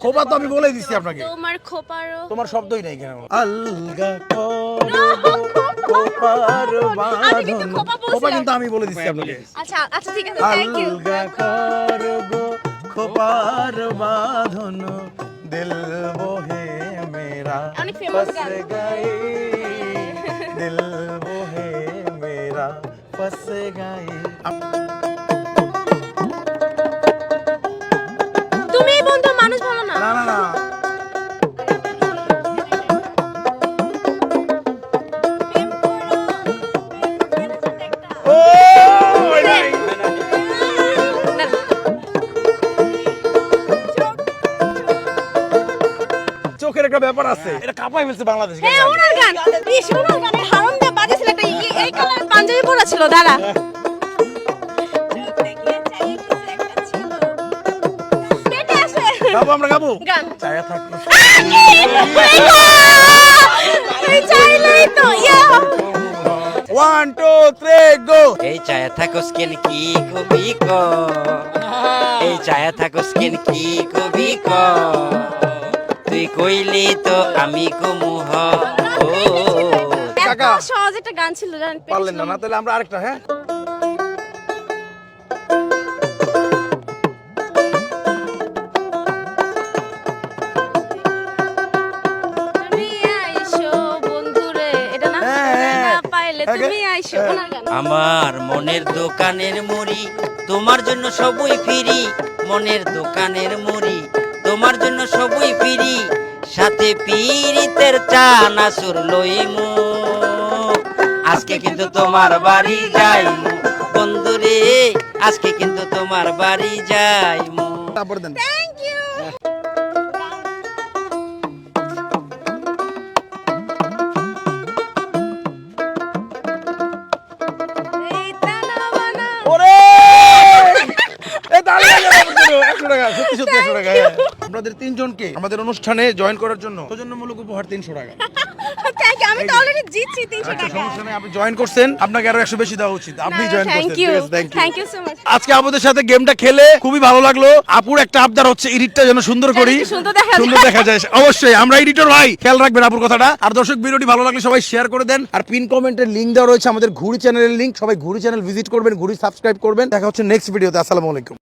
খোপা তো আমি বলেই দিচ্ছি আপনাকে। তোমার খোপারও তোমার শব্দই নাই কেন? আলগা করবো খোপার বাঁধন। খোপা কিন্তু আমি বলে দিচ্ছি আপনাকে। আচ্ছা আচ্ছা ঠিক আছে, থ্যাংক ইউ। আলগা করবো খোপার বাঁধন, দিল বহে মেরা অনেক famous ফস গান। গায়ে, দিল বহে মেরা ফস গায়ে। তুমি বন্ধু মানুষ ভালো না। না না না, ও নাই। চোখের একটা ব্যাপার আছে, এটা কাঁপাই ফেলছে বাংলাদেশ। হ্যাঁ ওনার গান, ইস ওনার গানে হারাম দিয়ে বাজেছিল একটা এই কালার পাঞ্জাবি পরা ছিল, দাঁড়া। পেটে আসে। গাবো আমরা গাবো গান। চায়া থাকলো। এই চাইলেই তো ইয়া। 1 2 3 গো। এই চায়া থাকো স্কিন কি কবি ক, এই চায়া থাকো স্কিন কি কবি ক, তুই কইলি তো আমি কমুহ। ও এত কাকা। সহজ একটা গান ছিল জানেন, পেটে পারলেন না ছিল। না, তাহলে আমরা আরেকটা। হ্যাঁ তুমি আইসো বন্ধুরে, এটা না? হ্যাঁ, না পাইলে হ্যাঁ। তুমি আইসো, ওনার গান। আমার মনের দোকানের মুড়ি তোমার জন্য সবই ফিরি, মনের দোকানের মুড়ি তোমার জন্য সবই ফিরি, সাথে পিরিতের চা নাসুর লইমু, আজকে কিন্তু তোমার বাড়ি যাইমু বন্ধুরে, আজকে কিন্তু তোমার বাড়ি যাইমু। তারপরে দেন। Thank you. এই তানা বানা। ওরে এই দাঁড়িয়ে গেল 100 টাকা, সত্যি সত্যি 100 টাকা। হ্যাঁ। আপনাদের তিনজনকে আমাদের অনুষ্ঠানে জয়েন করার জন্য সৌজন্যমূলক উপহার 300 টাকা। থ্যাংক ইউ, আমি তো অলরেডি জিতছি 300 আচ্ছা টাকা। সমস্যা নেই, আপনি জয়েন করছেন, আপনাকে আরো 100 বেশি দেওয়া উচিত। আপনি জয়েন করছেন। Thank you, thank you. Thank you so much. আজকে আমাদের সাথে গেমটা খেলে খুবই ভালো লাগলো। আপুর একটা আবদার হচ্ছে এডিটটা যেন সুন্দর করি, যেন সুন্দর দেখা যায়। সুন্দর দেখা যায়। অবশ্যই আমরা এডিটর ভাই খেয়াল রাখবেন আপুর কথাটা। আর দর্শক ভিডিওটি ভালো লাগলে সবাই শেয়ার করে দেন। আর পিন কমেন্টের লিংক দেওয়া রয়েছে আমাদের ঘুরি চ্যানেলের লিংক, সবাই ঘুরি চ্যানেল ভিজিট করবেন, ঘুরি সাবস্ক্রাইব করবেন। দেখা হচ্ছে নেক্সট ভিডিওতে। আসসালামু আলাইকুম।